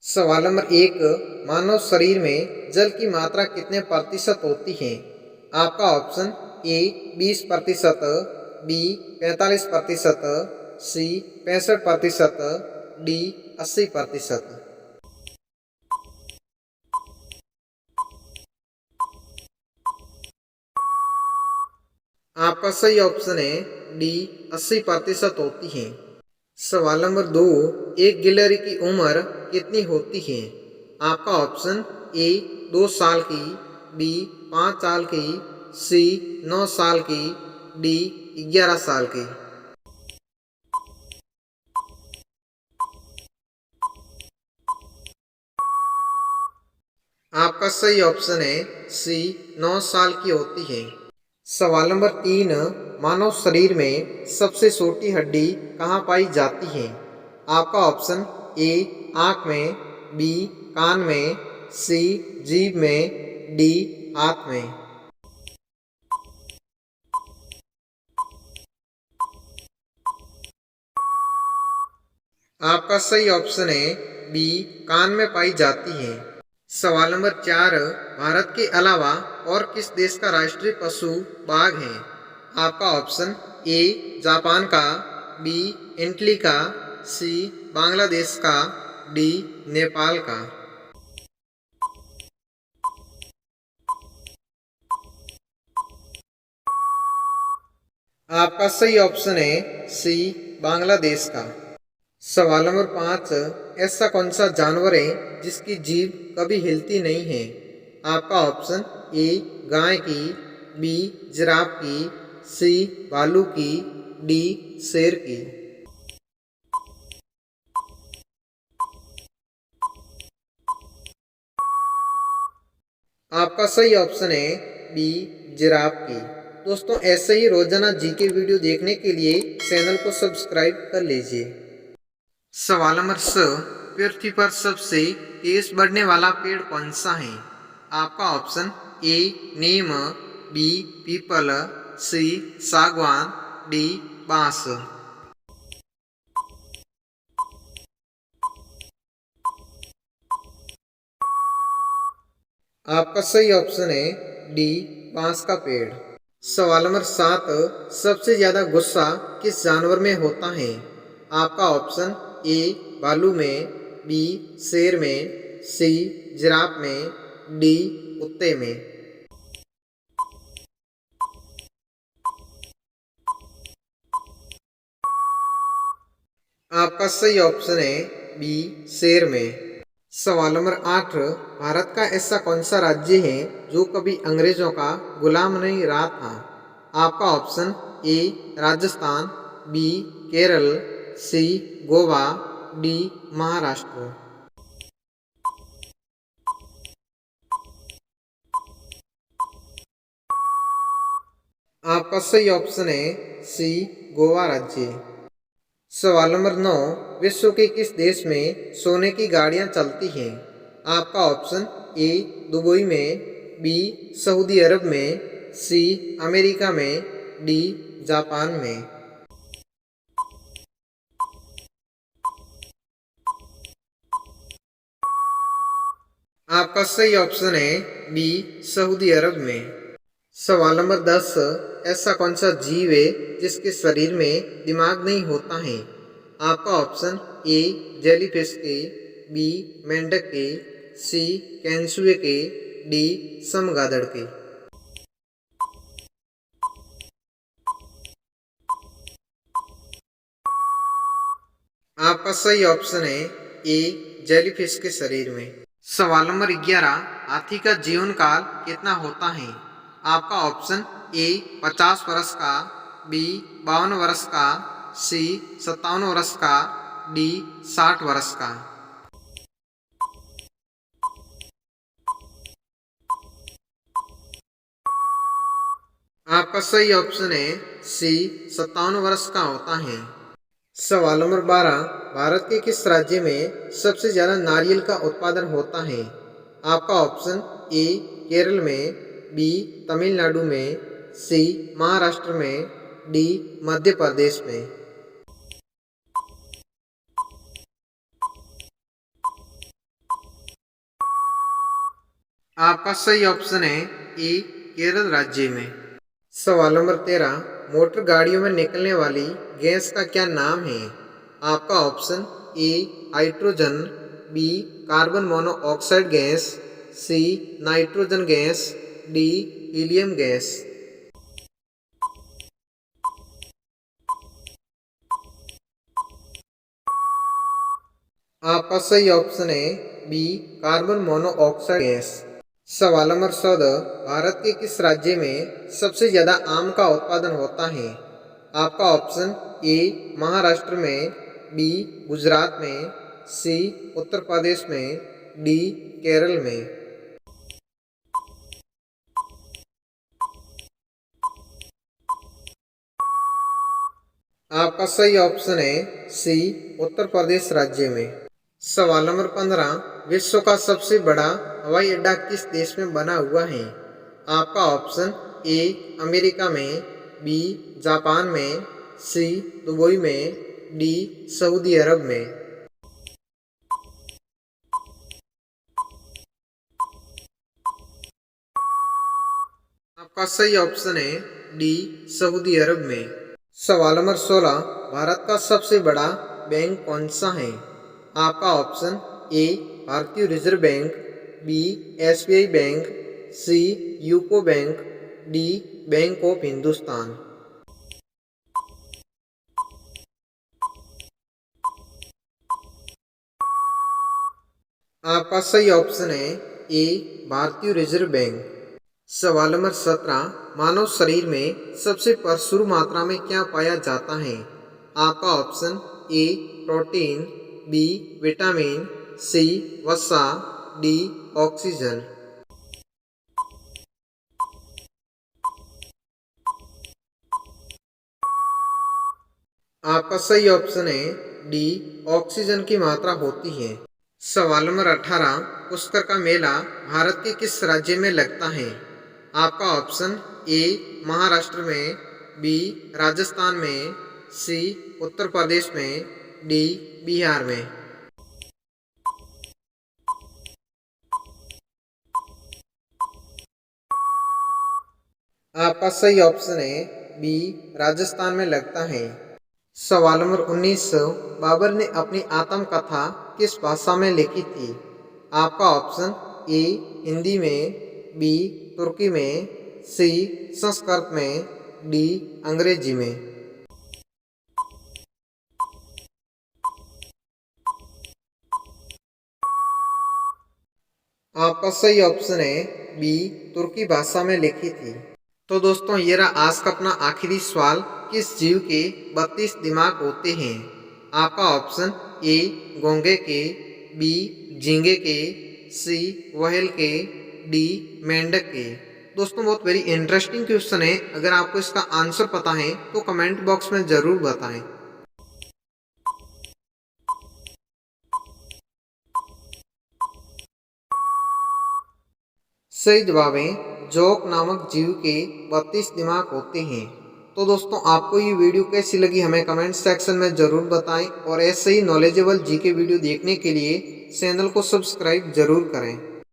सवाल नंबर एक, मानव शरीर में जल की मात्रा कितने प्रतिशत होती है? आपका option A 20%, B 45%, C 65%, D 80%। आपका सही ऑप्शन है डी 80% होती है। सवाल नंबर दो, एक गिलहरी की उम्र कितनी होती है? आपका ऑप्शन ए 2 साल की, बी 5 साल की, सी 9 साल की, डी 11 साल की। आपका सही ऑप्शन है सी 9 साल की होती है। सवाल नंबर तीन, मानव शरीर में सबसे छोटी हड्डी कहाँ पाई जाती है? आपका ऑप्शन ए आँख में, बी कान में, सी जीभ में, डी हाथ में। आपका सही ऑप्शन है बी कान में पाई जाती है। सवाल नंबर चार, भारत के अलावा और किस देश का राष्ट्रीय पशु बाघ है? आपका ऑप्शन ए जापान का, बी इटली का, सी बांग्लादेश का, डी नेपाल का। आपका सही ऑप्शन है सी बांग्लादेश का। सवाल नंबर पाँच, ऐसा कौन सा जानवर है जिसकी जीभ कभी हिलती नहीं है? आपका ऑप्शन ए गाय की, बी जिराफ की, सी भालू की, डी शेर की। आपका सही ऑप्शन है बी जिराफ की। दोस्तों, ऐसे ही रोजाना जीके वीडियो देखने के लिए चैनल को सब्सक्राइब कर लीजिए। सवाल नंबर स, पृथ्वी पर सबसे तेज बढ़ने वाला पेड़ कौन सा है? आपका ऑप्शन ए नीम, बी पीपल, सी सागवान, डी बांस। आपका सही ऑप्शन है डी बांस का पेड़। सवाल नंबर सात, सबसे ज्यादा गुस्सा किस जानवर में होता है? आपका ऑप्शन ए भालू में, बी शेर में, सी जिराफ में, डी कुत्ते में। आपका सही ऑप्शन है बी शेर में। सवाल नंबर आठ, भारत का ऐसा कौन सा राज्य है जो कभी अंग्रेजों का गुलाम नहीं रहा था? आपका option A Rajasthan, B Kerala, C Goa, D Maharashtra. आपका सही ऑप्शन है सी गोवा राज्य। सवाल नंबर नौ, विश्व के किस देश में सोने की गाड़ियां चलती हैं? आपका ऑप्शन ए दुबई में, बी सऊदी अरब में, सी अमेरिका में, डी जापान में। आपका सही ऑप्शन है बी सऊदी अरब में। सवाल नंबर दस, ऐसा कौन सा जीव है जिसके शरीर में दिमाग नहीं होता है? आपका ऑप्शन ए जेलीफिश के, बी मेंढक के, सी कैंसुए के, डी चमगादड़ के। आपका सही ऑप्शन है ए जेलीफिश के शरीर में। सवाल नंबर 11, हाथी का जीवन काल कितना होता है? आपका ऑप्शन ए 50 वर्ष का, बी 52 वर्ष का, सी 57 वर्ष का, डी 60 वर्ष का। आपका सही ऑप्शन है सी 57 वर्ष का होता है। सवाल नंबर 12, भारत के किस राज्य में सबसे ज्यादा नारियल का उत्पादन होता है? आपका ऑप्शन ए केरल में, बी तमिलनाडु में, सी महाराष्ट्र में, डी मध्य प्रदेश में। आपका सही ऑप्शन है ए केरल राज्य में। सवाल नंबर 13, मोटर गाड़ियों में निकलने वाली गैस का क्या नाम है? आपका option A hydrogen, B carbon monoxide gas, C nitrogen gas, D helium gas. आपका सही ऑप्शन है बी कार्बन मोनोऑक्साइड गैस। सवाल नंबर 14, भारत के किस राज्य में सबसे ज्यादा आम का उत्पादन होता है? आपका ऑप्शन ए महाराष्ट्र में, बी गुजरात में, सी उत्तर प्रदेश में, डी केरल में। आपका सही ऑप्शन है सी उत्तर प्रदेश राज्य में। सवाल नंबर 15, विश्व का सबसे बड़ा हवाई अड्डा किस देश में बना हुआ है? आपका ऑप्शन ए अमेरिका में, बी जापान में, सी दुबई में, डी सऊदी अरब में। आपका सही ऑप्शन है डी सऊदी अरब में। सवाल नंबर 16, भारत का सबसे बड़ा बैंक कौन सा है? आपका option A Bharatiya reserve bank, B SBI bank, C UCO bank, D bank of Hindustan. आपका सही ऑप्शन है ए भारतीय रिजर्व बैंक। सवाल नंबर 17, मानव शरीर में सबसे प्रचुर मात्रा में क्या पाया जाता है? आपका option A protein, B vitamin, C वसा, डी ऑक्सीजन। आपका सही ऑप्शन है डी ऑक्सीजन की मात्रा होती है। सवाल नंबर 18, पुष्कर का मेला भारत के किस राज्य में लगता है? आपका ऑप्शन ए महाराष्ट्र में, बी राजस्थान में, सी उत्तर प्रदेश में, डी बिहार में। आपका सही ऑप्शन है बी राजस्थान में लगता है। सवाल नंबर 19, बाबर ने अपनी आत्मकथा किस भाषा में लिखी थी? आपका ऑप्शन ए हिंदी में, बी तुर्की में, सी संस्कृत में, डी अंग्रेजी में। आपका सही ऑप्शन है बी तुर्की भाषा में लिखी थी। तो दोस्तों ये रहा आज का अपना आखिरी सवाल, किस जीव के 32 दिमाग होते हैं? आपका ऑप्शन ए घोंघे के, बी झींगे के, सी व्हेल के, डी मेंढक के। दोस्तों बहुत वेरी इंटरेस्टिंग क्वेश्चन है, अगर आपको इसका आंसर पता है तो कमेंट बॉक्स में जरूर बताएं। सही जवाब है जोंक नामक जीव के 32 दिमाग होते हैं। तो दोस्तों आपको ये वीडियो कैसी लगी हमें कमेंट सेक्शन में ज़रूर बताएं और ऐसे ही नॉलेजेबल जीके वीडियो देखने के लिए चैनल को सब्सक्राइब जरूर करें।